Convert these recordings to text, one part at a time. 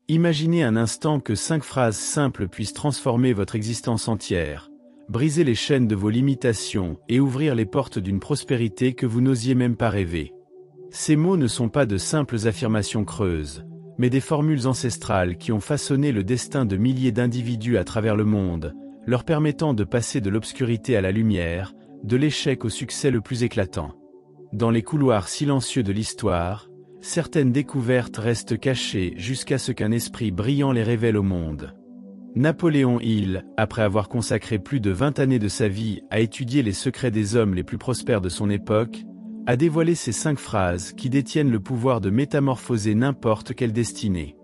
Imaginez un instant que 5 phrases simples puissent transformer votre existence entière, briser les chaînes de vos limitations et ouvrir les portes d'une prospérité que vous n'osiez même pas rêver. Ces mots ne sont pas de simples affirmations creuses, mais des formules ancestrales qui ont façonné le destin de milliers d'individus à travers le monde, leur permettant de passer de l'obscurité à la lumière, de l'échec au succès le plus éclatant. Dans les couloirs silencieux de l'histoire, certaines découvertes restent cachées jusqu'à ce qu'un esprit brillant les révèle au monde. Napoléon Hill, après avoir consacré plus de 20 années de sa vie à étudier les secrets des hommes les plus prospères de son époque, a dévoilé ces 5 phrases qui détiennent le pouvoir de métamorphoser n'importe quelle destinée.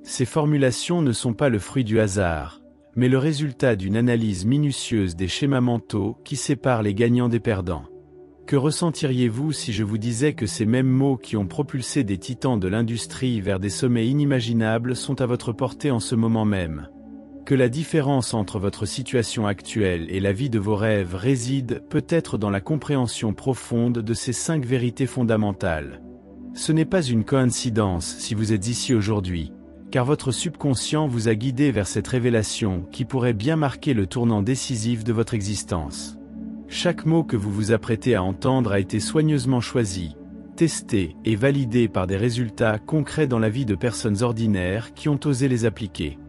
Ces formulations ne sont pas le fruit du hasard, mais le résultat d'une analyse minutieuse des schémas mentaux qui séparent les gagnants des perdants. Que ressentiriez-vous si je vous disais que ces mêmes mots qui ont propulsé des titans de l'industrie vers des sommets inimaginables sont à votre portée en ce moment même? Que la différence entre votre situation actuelle et la vie de vos rêves réside peut-être dans la compréhension profonde de ces 5 vérités fondamentales. Ce n'est pas une coïncidence si vous êtes ici aujourd'hui, car votre subconscient vous a guidé vers cette révélation qui pourrait bien marquer le tournant décisif de votre existence. Chaque mot que vous vous apprêtez à entendre a été soigneusement choisi, testé et validé par des résultats concrets dans la vie de personnes ordinaires qui ont osé les appliquer.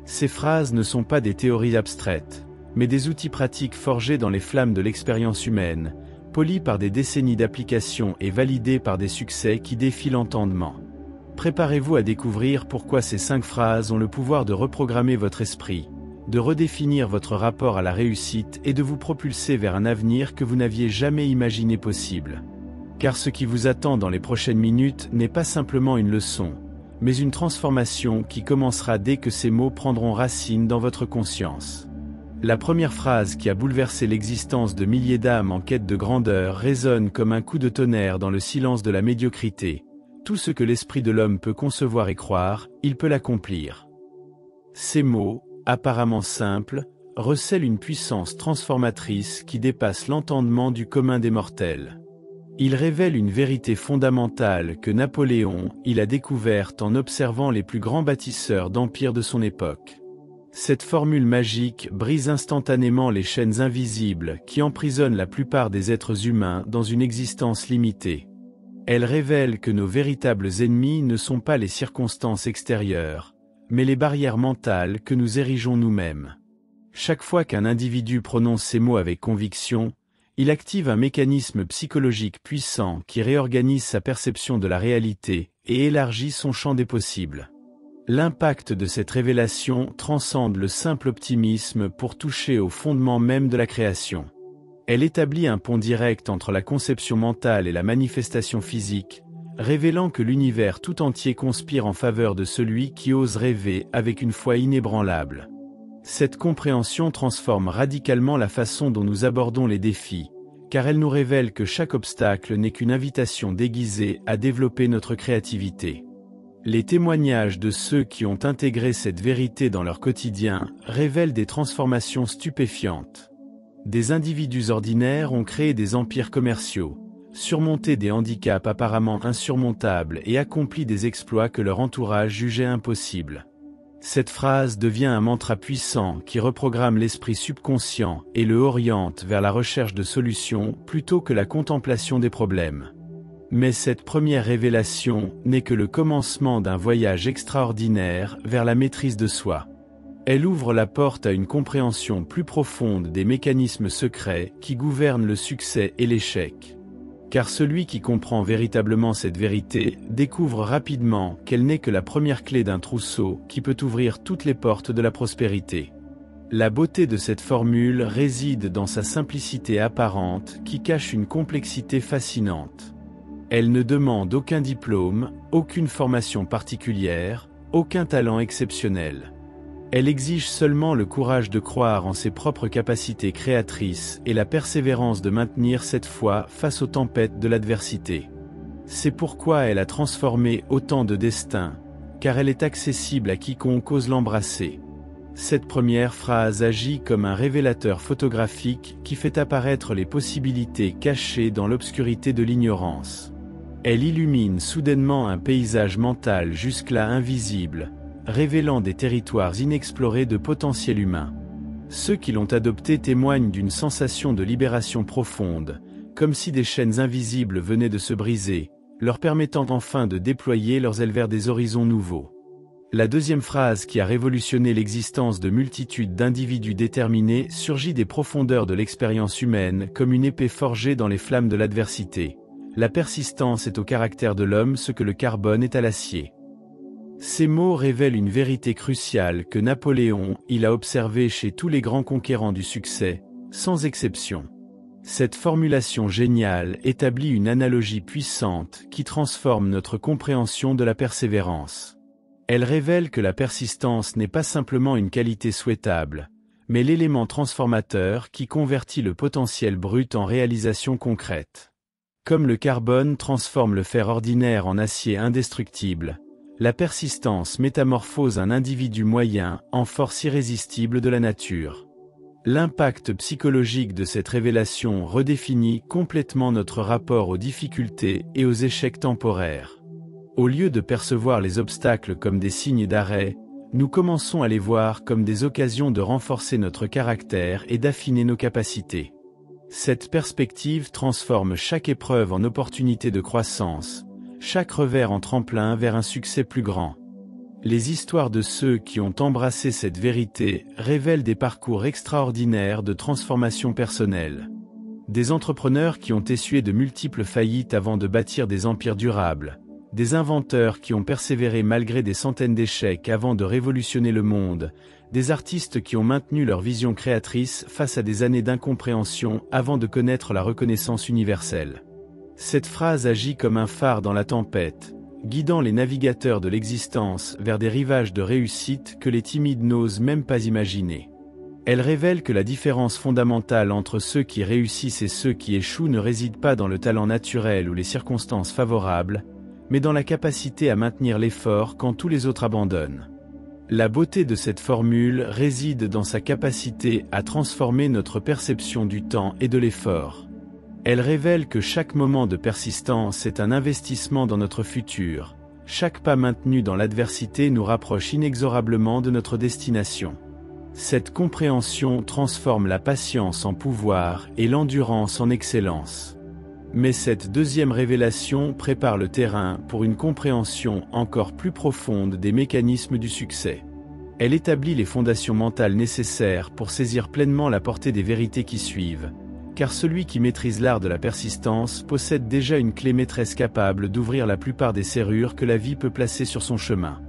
Ces phrases ne sont pas des théories abstraites, mais des outils pratiques forgés dans les flammes de l'expérience humaine, polis par des décennies d'application et validés par des succès qui défient l'entendement. Préparez-vous à découvrir pourquoi ces 5 phrases ont le pouvoir de reprogrammer votre esprit, de redéfinir votre rapport à la réussite et de vous propulser vers un avenir que vous n'aviez jamais imaginé possible. Car ce qui vous attend dans les prochaines minutes n'est pas simplement une leçon, mais une transformation qui commencera dès que ces mots prendront racine dans votre conscience. La première phrase qui a bouleversé l'existence de milliers d'âmes en quête de grandeur résonne comme un coup de tonnerre dans le silence de la médiocrité. Tout ce que l'esprit de l'homme peut concevoir et croire, il peut l'accomplir. Ces mots, apparemment simples, recèlent une puissance transformatrice qui dépasse l'entendement du commun des mortels. Ils révèlent une vérité fondamentale que Napoléon a découverte en observant les plus grands bâtisseurs d'empires de son époque. Cette formule magique brise instantanément les chaînes invisibles qui emprisonnent la plupart des êtres humains dans une existence limitée. Elle révèle que nos véritables ennemis ne sont pas les circonstances extérieures, mais les barrières mentales que nous érigeons nous-mêmes. Chaque fois qu'un individu prononce ces mots avec conviction, il active un mécanisme psychologique puissant qui réorganise sa perception de la réalité et élargit son champ des possibles. L'impact de cette révélation transcende le simple optimisme pour toucher au fondement même de la création. Elle établit un pont direct entre la conception mentale et la manifestation physique, révélant que l'univers tout entier conspire en faveur de celui qui ose rêver avec une foi inébranlable. Cette compréhension transforme radicalement la façon dont nous abordons les défis, car elle nous révèle que chaque obstacle n'est qu'une invitation déguisée à développer notre créativité. Les témoignages de ceux qui ont intégré cette vérité dans leur quotidien révèlent des transformations stupéfiantes. Des individus ordinaires ont créé des empires commerciaux, surmonté des handicaps apparemment insurmontables et accompli des exploits que leur entourage jugeait impossibles. Cette phrase devient un mantra puissant qui reprogramme l'esprit subconscient et le oriente vers la recherche de solutions plutôt que la contemplation des problèmes. Mais cette première révélation n'est que le commencement d'un voyage extraordinaire vers la maîtrise de soi. Elle ouvre la porte à une compréhension plus profonde des mécanismes secrets qui gouvernent le succès et l'échec. Car celui qui comprend véritablement cette vérité découvre rapidement qu'elle n'est que la première clé d'un trousseau qui peut ouvrir toutes les portes de la prospérité. La beauté de cette formule réside dans sa simplicité apparente qui cache une complexité fascinante. Elle ne demande aucun diplôme, aucune formation particulière, aucun talent exceptionnel. Elle exige seulement le courage de croire en ses propres capacités créatrices et la persévérance de maintenir cette foi face aux tempêtes de l'adversité. C'est pourquoi elle a transformé autant de destins, car elle est accessible à quiconque ose l'embrasser. Cette première phrase agit comme un révélateur photographique qui fait apparaître les possibilités cachées dans l'obscurité de l'ignorance. Elle illumine soudainement un paysage mental jusque-là invisible, révélant des territoires inexplorés de potentiel humain. Ceux qui l'ont adopté témoignent d'une sensation de libération profonde, comme si des chaînes invisibles venaient de se briser, leur permettant enfin de déployer leurs ailes vers des horizons nouveaux. La deuxième phrase qui a révolutionné l'existence de multitudes d'individus déterminés surgit des profondeurs de l'expérience humaine comme une épée forgée dans les flammes de l'adversité. La persistance est au caractère de l'homme ce que le carbone est à l'acier. Ces mots révèlent une vérité cruciale que Napoléon a observée chez tous les grands conquérants du succès, sans exception. Cette formulation géniale établit une analogie puissante qui transforme notre compréhension de la persévérance. Elle révèle que la persistance n'est pas simplement une qualité souhaitable, mais l'élément transformateur qui convertit le potentiel brut en réalisation concrète. Comme le carbone transforme le fer ordinaire en acier indestructible, la persistance métamorphose un individu moyen en force irrésistible de la nature. L'impact psychologique de cette révélation redéfinit complètement notre rapport aux difficultés et aux échecs temporaires. Au lieu de percevoir les obstacles comme des signes d'arrêt, nous commençons à les voir comme des occasions de renforcer notre caractère et d'affiner nos capacités. Cette perspective transforme chaque épreuve en opportunité de croissance, chaque revers en tremplin vers un succès plus grand. Les histoires de ceux qui ont embrassé cette vérité révèlent des parcours extraordinaires de transformation personnelle. Des entrepreneurs qui ont essuyé de multiples faillites avant de bâtir des empires durables. Des inventeurs qui ont persévéré malgré des centaines d'échecs avant de révolutionner le monde, des artistes qui ont maintenu leur vision créatrice face à des années d'incompréhension avant de connaître la reconnaissance universelle. Cette phrase agit comme un phare dans la tempête, guidant les navigateurs de l'existence vers des rivages de réussite que les timides n'osent même pas imaginer. Elle révèle que la différence fondamentale entre ceux qui réussissent et ceux qui échouent ne réside pas dans le talent naturel ou les circonstances favorables, mais dans la capacité à maintenir l'effort quand tous les autres abandonnent. La beauté de cette formule réside dans sa capacité à transformer notre perception du temps et de l'effort. Elle révèle que chaque moment de persistance est un investissement dans notre futur. Chaque pas maintenu dans l'adversité nous rapproche inexorablement de notre destination. Cette compréhension transforme la patience en pouvoir et l'endurance en excellence. Mais cette deuxième révélation prépare le terrain pour une compréhension encore plus profonde des mécanismes du succès. Elle établit les fondations mentales nécessaires pour saisir pleinement la portée des vérités qui suivent, car celui qui maîtrise l'art de la persistance possède déjà une clé maîtresse capable d'ouvrir la plupart des serrures que la vie peut placer sur son chemin.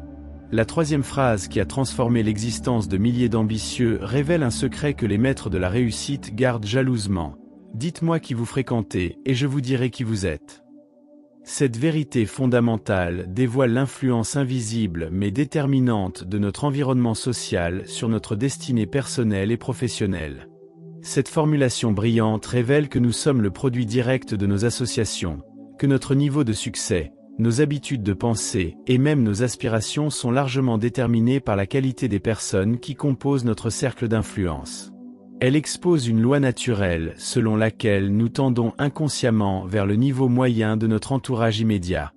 La troisième phrase qui a transformé l'existence de milliers d'ambitieux révèle un secret que les maîtres de la réussite gardent jalousement. Dites-moi qui vous fréquentez, et je vous dirai qui vous êtes. Cette vérité fondamentale dévoile l'influence invisible mais déterminante de notre environnement social sur notre destinée personnelle et professionnelle. Cette formulation brillante révèle que nous sommes le produit direct de nos associations, que notre niveau de succès, nos habitudes de pensée et même nos aspirations sont largement déterminés par la qualité des personnes qui composent notre cercle d'influence. Elle expose une loi naturelle selon laquelle nous tendons inconsciemment vers le niveau moyen de notre entourage immédiat.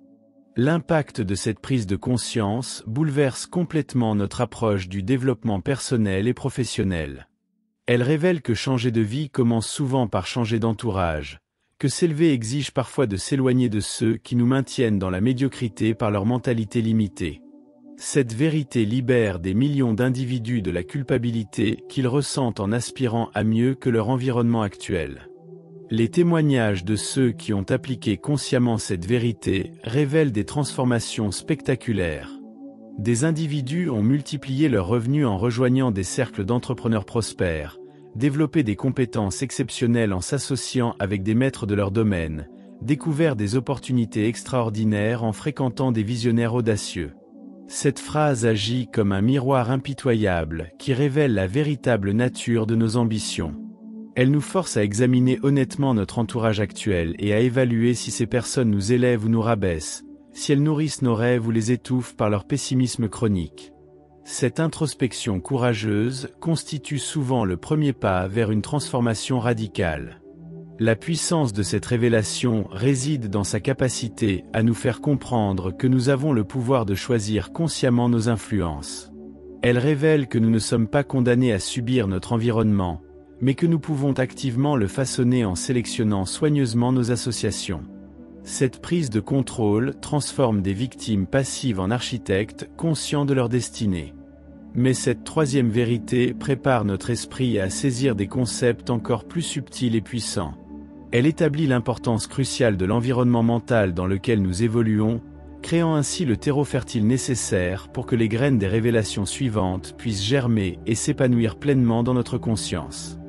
L'impact de cette prise de conscience bouleverse complètement notre approche du développement personnel et professionnel. Elle révèle que changer de vie commence souvent par changer d'entourage, que s'élever exige parfois de s'éloigner de ceux qui nous maintiennent dans la médiocrité par leur mentalité limitée. Cette vérité libère des millions d'individus de la culpabilité qu'ils ressentent en aspirant à mieux que leur environnement actuel. Les témoignages de ceux qui ont appliqué consciemment cette vérité révèlent des transformations spectaculaires. Des individus ont multiplié leurs revenus en rejoignant des cercles d'entrepreneurs prospères, développé des compétences exceptionnelles en s'associant avec des maîtres de leur domaine, découvert des opportunités extraordinaires en fréquentant des visionnaires audacieux. Cette phrase agit comme un miroir impitoyable qui révèle la véritable nature de nos ambitions. Elle nous force à examiner honnêtement notre entourage actuel et à évaluer si ces personnes nous élèvent ou nous rabaissent, si elles nourrissent nos rêves ou les étouffent par leur pessimisme chronique. Cette introspection courageuse constitue souvent le premier pas vers une transformation radicale. La puissance de cette révélation réside dans sa capacité à nous faire comprendre que nous avons le pouvoir de choisir consciemment nos influences. Elle révèle que nous ne sommes pas condamnés à subir notre environnement, mais que nous pouvons activement le façonner en sélectionnant soigneusement nos associations. Cette prise de contrôle transforme des victimes passives en architectes conscients de leur destinée. Mais cette troisième vérité prépare notre esprit à saisir des concepts encore plus subtils et puissants. Elle établit l'importance cruciale de l'environnement mental dans lequel nous évoluons, créant ainsi le terreau fertile nécessaire pour que les graines des révélations suivantes puissent germer et s'épanouir pleinement dans notre conscience.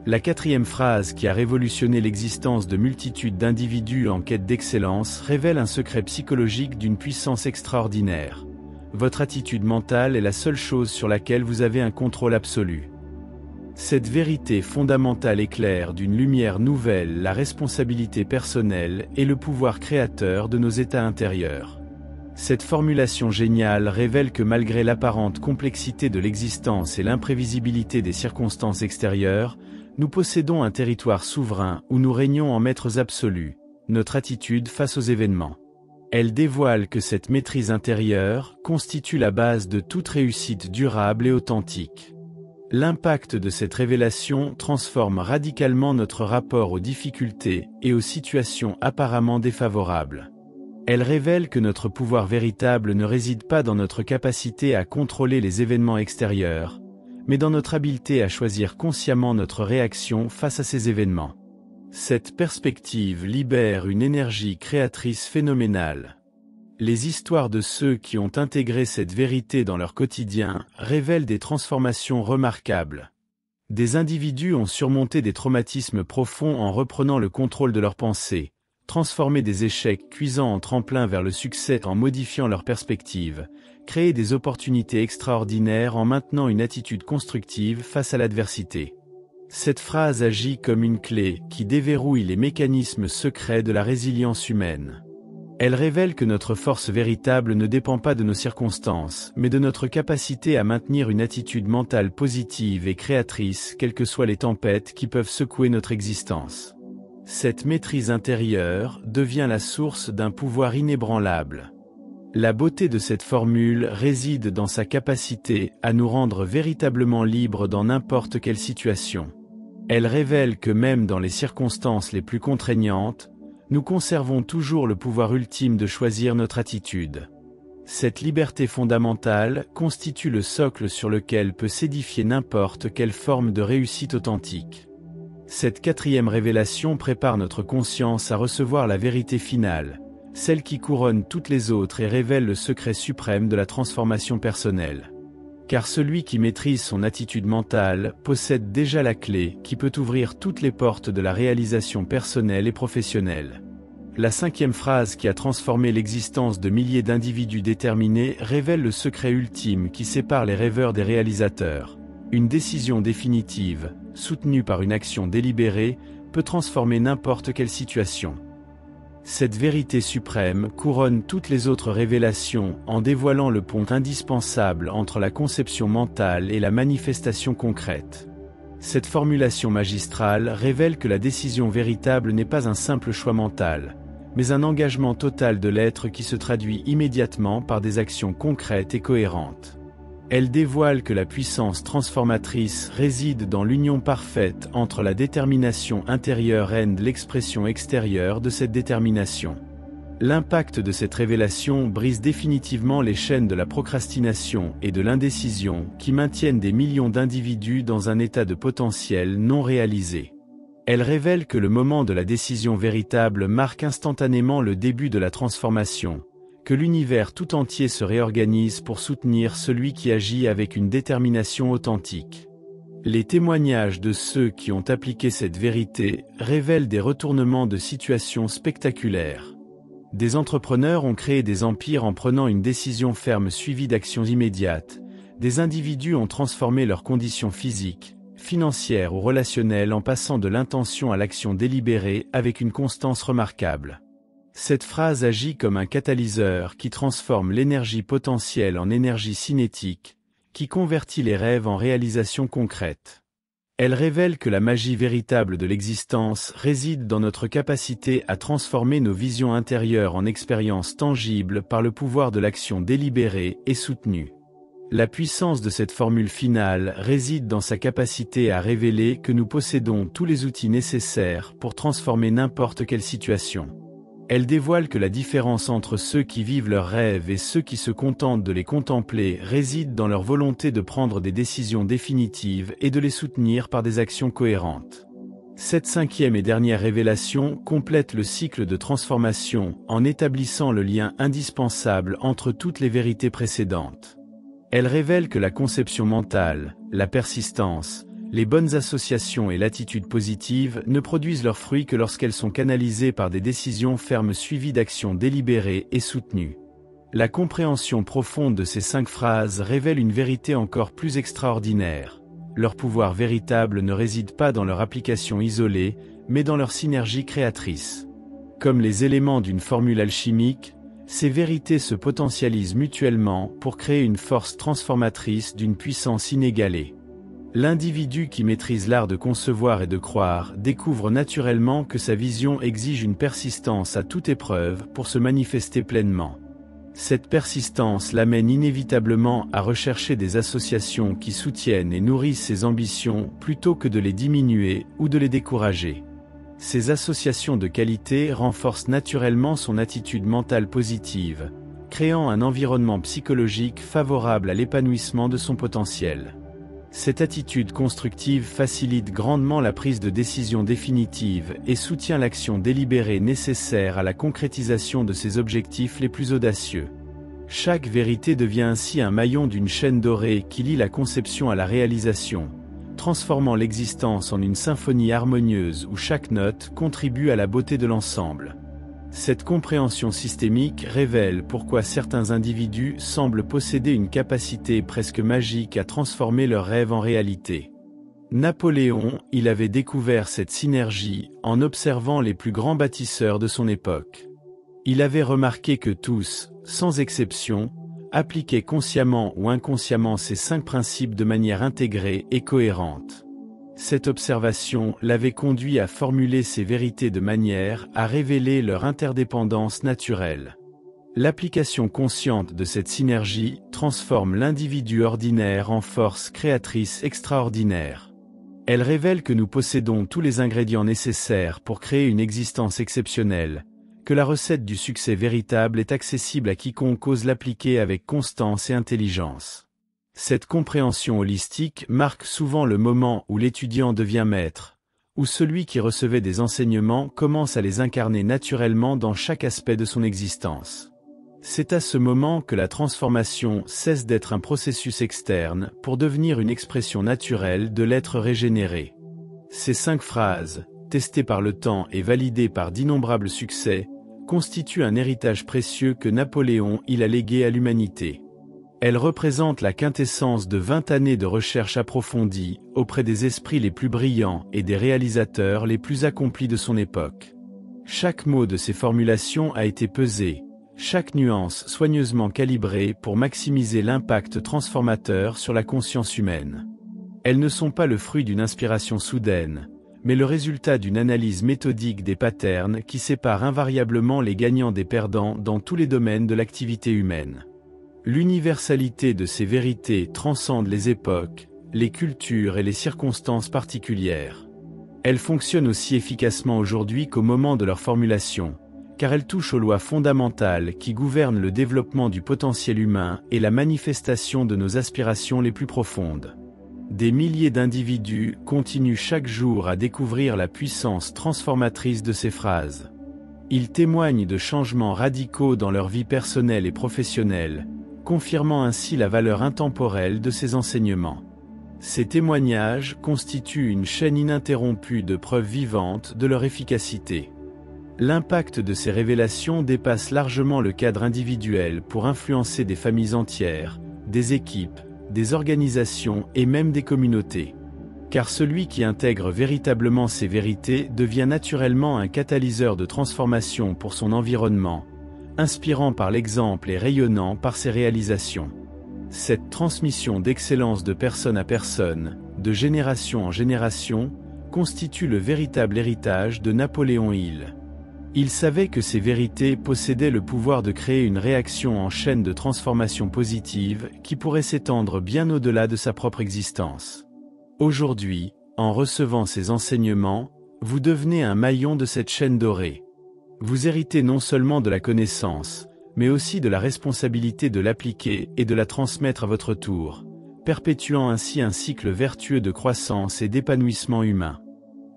La quatrième phrase qui a révolutionné l'existence de multitudes d'individus en quête d'excellence révèle un secret psychologique d'une puissance extraordinaire. Votre attitude mentale est la seule chose sur laquelle vous avez un contrôle absolu. Cette vérité fondamentale éclaire d'une lumière nouvelle la responsabilité personnelle et le pouvoir créateur de nos états intérieurs. Cette formulation géniale révèle que malgré l'apparente complexité de l'existence et l'imprévisibilité des circonstances extérieures, nous possédons un territoire souverain où nous régnons en maîtres absolus, notre attitude face aux événements. Elle dévoile que cette maîtrise intérieure constitue la base de toute réussite durable et authentique. L'impact de cette révélation transforme radicalement notre rapport aux difficultés et aux situations apparemment défavorables. Elle révèle que notre pouvoir véritable ne réside pas dans notre capacité à contrôler les événements extérieurs, mais dans notre habileté à choisir consciemment notre réaction face à ces événements. Cette perspective libère une énergie créatrice phénoménale. Les histoires de ceux qui ont intégré cette vérité dans leur quotidien révèlent des transformations remarquables. Des individus ont surmonté des traumatismes profonds en reprenant le contrôle de leurs pensées, transformé des échecs cuisants en tremplin vers le succès en modifiant leur perspective, créé des opportunités extraordinaires en maintenant une attitude constructive face à l'adversité. Cette phrase agit comme une clé qui déverrouille les mécanismes secrets de la résilience humaine. Elle révèle que notre force véritable ne dépend pas de nos circonstances, mais de notre capacité à maintenir une attitude mentale positive et créatrice, quelles que soient les tempêtes qui peuvent secouer notre existence. Cette maîtrise intérieure devient la source d'un pouvoir inébranlable. La beauté de cette formule réside dans sa capacité à nous rendre véritablement libres dans n'importe quelle situation. Elle révèle que même dans les circonstances les plus contraignantes, nous conservons toujours le pouvoir ultime de choisir notre attitude. Cette liberté fondamentale constitue le socle sur lequel peut s'édifier n'importe quelle forme de réussite authentique. Cette quatrième révélation prépare notre conscience à recevoir la vérité finale, celle qui couronne toutes les autres et révèle le secret suprême de la transformation personnelle. Car celui qui maîtrise son attitude mentale possède déjà la clé qui peut ouvrir toutes les portes de la réalisation personnelle et professionnelle. La cinquième phrase qui a transformé l'existence de milliers d'individus déterminés révèle le secret ultime qui sépare les rêveurs des réalisateurs. Une décision définitive, soutenue par une action délibérée, peut transformer n'importe quelle situation. Cette vérité suprême couronne toutes les autres révélations en dévoilant le pont indispensable entre la conception mentale et la manifestation concrète. Cette formulation magistrale révèle que la décision véritable n'est pas un simple choix mental, mais un engagement total de l'être qui se traduit immédiatement par des actions concrètes et cohérentes. Elle dévoile que la puissance transformatrice réside dans l'union parfaite entre la détermination intérieure et l'expression extérieure de cette détermination. L'impact de cette révélation brise définitivement les chaînes de la procrastination et de l'indécision qui maintiennent des millions d'individus dans un état de potentiel non réalisé. Elle révèle que le moment de la décision véritable marque instantanément le début de la transformation, que l'univers tout entier se réorganise pour soutenir celui qui agit avec une détermination authentique. Les témoignages de ceux qui ont appliqué cette vérité révèlent des retournements de situation spectaculaires. Des entrepreneurs ont créé des empires en prenant une décision ferme suivie d'actions immédiates. Des individus ont transformé leurs conditions physiques, financières ou relationnelles en passant de l'intention à l'action délibérée avec une constance remarquable. Cette phrase agit comme un catalyseur qui transforme l'énergie potentielle en énergie cinétique, qui convertit les rêves en réalisations concrètes. Elle révèle que la magie véritable de l'existence réside dans notre capacité à transformer nos visions intérieures en expériences tangibles par le pouvoir de l'action délibérée et soutenue. La puissance de cette formule finale réside dans sa capacité à révéler que nous possédons tous les outils nécessaires pour transformer n'importe quelle situation. Elle dévoile que la différence entre ceux qui vivent leurs rêves et ceux qui se contentent de les contempler réside dans leur volonté de prendre des décisions définitives et de les soutenir par des actions cohérentes. Cette cinquième et dernière révélation complète le cycle de transformation en établissant le lien indispensable entre toutes les vérités précédentes. Elle révèle que la conception mentale, la persistance, les bonnes associations et l'attitude positive ne produisent leurs fruits que lorsqu'elles sont canalisées par des décisions fermes suivies d'actions délibérées et soutenues. La compréhension profonde de ces 5 phrases révèle une vérité encore plus extraordinaire. Leur pouvoir véritable ne réside pas dans leur application isolée, mais dans leur synergie créatrice. Comme les éléments d'une formule alchimique, ces vérités se potentialisent mutuellement pour créer une force transformatrice d'une puissance inégalée. L'individu qui maîtrise l'art de concevoir et de croire découvre naturellement que sa vision exige une persistance à toute épreuve pour se manifester pleinement. Cette persistance l'amène inévitablement à rechercher des associations qui soutiennent et nourrissent ses ambitions plutôt que de les diminuer ou de les décourager. Ces associations de qualité renforcent naturellement son attitude mentale positive, créant un environnement psychologique favorable à l'épanouissement de son potentiel. Cette attitude constructive facilite grandement la prise de décision définitive et soutient l'action délibérée nécessaire à la concrétisation de ses objectifs les plus audacieux. Chaque vérité devient ainsi un maillon d'une chaîne dorée qui lie la conception à la réalisation, transformant l'existence en une symphonie harmonieuse où chaque note contribue à la beauté de l'ensemble. Cette compréhension systémique révèle pourquoi certains individus semblent posséder une capacité presque magique à transformer leurs rêves en réalité. Napoléon, il avait découvert cette synergie en observant les plus grands bâtisseurs de son époque. Il avait remarqué que tous, sans exception, appliquaient consciemment ou inconsciemment ces 5 principes de manière intégrée et cohérente. Cette observation l'avait conduit à formuler ces vérités de manière à révéler leur interdépendance naturelle. L'application consciente de cette synergie transforme l'individu ordinaire en force créatrice extraordinaire. Elle révèle que nous possédons tous les ingrédients nécessaires pour créer une existence exceptionnelle, que la recette du succès véritable est accessible à quiconque ose l'appliquer avec constance et intelligence. Cette compréhension holistique marque souvent le moment où l'étudiant devient maître, où celui qui recevait des enseignements commence à les incarner naturellement dans chaque aspect de son existence. C'est à ce moment que la transformation cesse d'être un processus externe pour devenir une expression naturelle de l'être régénéré. Ces 5 phrases, testées par le temps et validées par d'innombrables succès, constituent un héritage précieux que Napoléon a légué à l'humanité. Elle représente la quintessence de 20 années de recherche approfondie auprès des esprits les plus brillants et des réalisateurs les plus accomplis de son époque. Chaque mot de ces formulations a été pesé, chaque nuance soigneusement calibrée pour maximiser l'impact transformateur sur la conscience humaine. Elles ne sont pas le fruit d'une inspiration soudaine, mais le résultat d'une analyse méthodique des patterns qui séparent invariablement les gagnants des perdants dans tous les domaines de l'activité humaine. L'universalité de ces vérités transcende les époques, les cultures et les circonstances particulières. Elles fonctionnent aussi efficacement aujourd'hui qu'au moment de leur formulation, car elles touchent aux lois fondamentales qui gouvernent le développement du potentiel humain et la manifestation de nos aspirations les plus profondes. Des milliers d'individus continuent chaque jour à découvrir la puissance transformatrice de ces phrases. Ils témoignent de changements radicaux dans leur vie personnelle et professionnelle, confirmant ainsi la valeur intemporelle de ces enseignements. Ces témoignages constituent une chaîne ininterrompue de preuves vivantes de leur efficacité. L'impact de ces révélations dépasse largement le cadre individuel pour influencer des familles entières, des équipes, des organisations et même des communautés. Car celui qui intègre véritablement ces vérités devient naturellement un catalyseur de transformation pour son environnement, inspirant par l'exemple et rayonnant par ses réalisations. Cette transmission d'excellence de personne à personne, de génération en génération, constitue le véritable héritage de Napoléon Hill. Il savait que ces vérités possédaient le pouvoir de créer une réaction en chaîne de transformation positive qui pourrait s'étendre bien au-delà de sa propre existence. Aujourd'hui, en recevant ces enseignements, vous devenez un maillon de cette chaîne dorée. Vous héritez non seulement de la connaissance, mais aussi de la responsabilité de l'appliquer et de la transmettre à votre tour, perpétuant ainsi un cycle vertueux de croissance et d'épanouissement humain.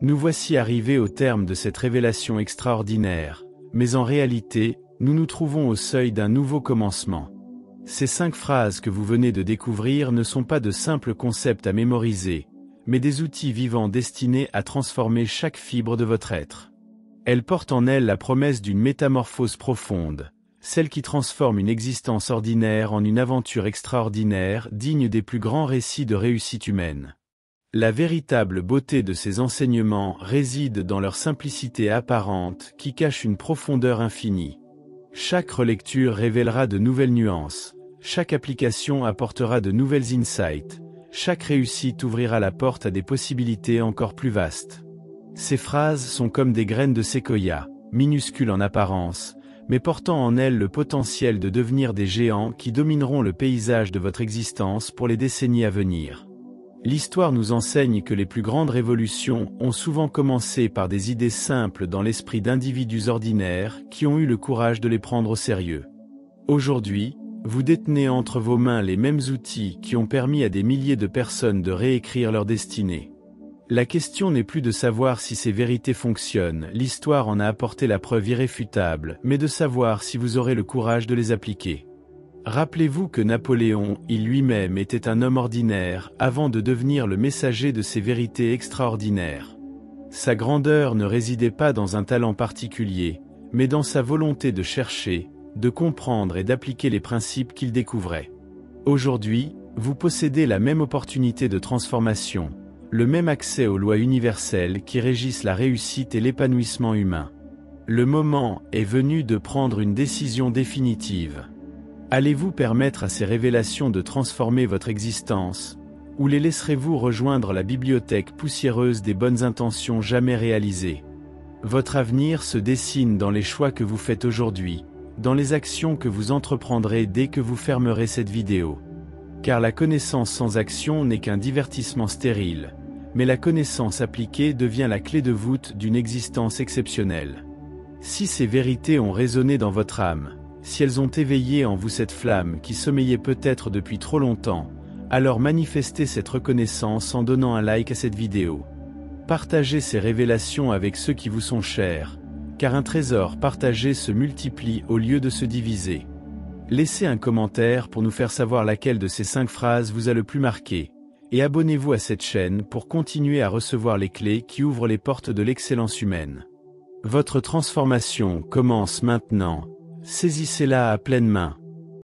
Nous voici arrivés au terme de cette révélation extraordinaire, mais en réalité, nous nous trouvons au seuil d'un nouveau commencement. Ces 5 phrases que vous venez de découvrir ne sont pas de simples concepts à mémoriser, mais des outils vivants destinés à transformer chaque fibre de votre être. Elles portent en elles la promesse d'une métamorphose profonde, celle qui transforme une existence ordinaire en une aventure extraordinaire digne des plus grands récits de réussite humaine. La véritable beauté de ces enseignements réside dans leur simplicité apparente qui cache une profondeur infinie. Chaque relecture révélera de nouvelles nuances, chaque application apportera de nouvelles insights, chaque réussite ouvrira la porte à des possibilités encore plus vastes. Ces phrases sont comme des graines de séquoia, minuscules en apparence, mais portant en elles le potentiel de devenir des géants qui domineront le paysage de votre existence pour les décennies à venir. L'histoire nous enseigne que les plus grandes révolutions ont souvent commencé par des idées simples dans l'esprit d'individus ordinaires qui ont eu le courage de les prendre au sérieux. Aujourd'hui, vous détenez entre vos mains les mêmes outils qui ont permis à des milliers de personnes de réécrire leur destinée. La question n'est plus de savoir si ces vérités fonctionnent, l'histoire en a apporté la preuve irréfutable, mais de savoir si vous aurez le courage de les appliquer. Rappelez-vous que Napoléon, il lui-même était un homme ordinaire avant de devenir le messager de ces vérités extraordinaires. Sa grandeur ne résidait pas dans un talent particulier, mais dans sa volonté de chercher, de comprendre et d'appliquer les principes qu'il découvrait. Aujourd'hui, vous possédez la même opportunité de transformation, le même accès aux lois universelles qui régissent la réussite et l'épanouissement humain. Le moment est venu de prendre une décision définitive. Allez-vous permettre à ces révélations de transformer votre existence, ou les laisserez-vous rejoindre la bibliothèque poussiéreuse des bonnes intentions jamais réalisées? Votre avenir se dessine dans les choix que vous faites aujourd'hui, dans les actions que vous entreprendrez dès que vous fermerez cette vidéo. Car la connaissance sans action n'est qu'un divertissement stérile, mais la connaissance appliquée devient la clé de voûte d'une existence exceptionnelle. Si ces vérités ont résonné dans votre âme, si elles ont éveillé en vous cette flamme qui sommeillait peut-être depuis trop longtemps, alors manifestez cette reconnaissance en donnant un like à cette vidéo. Partagez ces révélations avec ceux qui vous sont chers, car un trésor partagé se multiplie au lieu de se diviser. Laissez un commentaire pour nous faire savoir laquelle de ces 5 phrases vous a le plus marqué, et abonnez-vous à cette chaîne pour continuer à recevoir les clés qui ouvrent les portes de l'excellence humaine. Votre transformation commence maintenant. Saisissez-la à pleine main.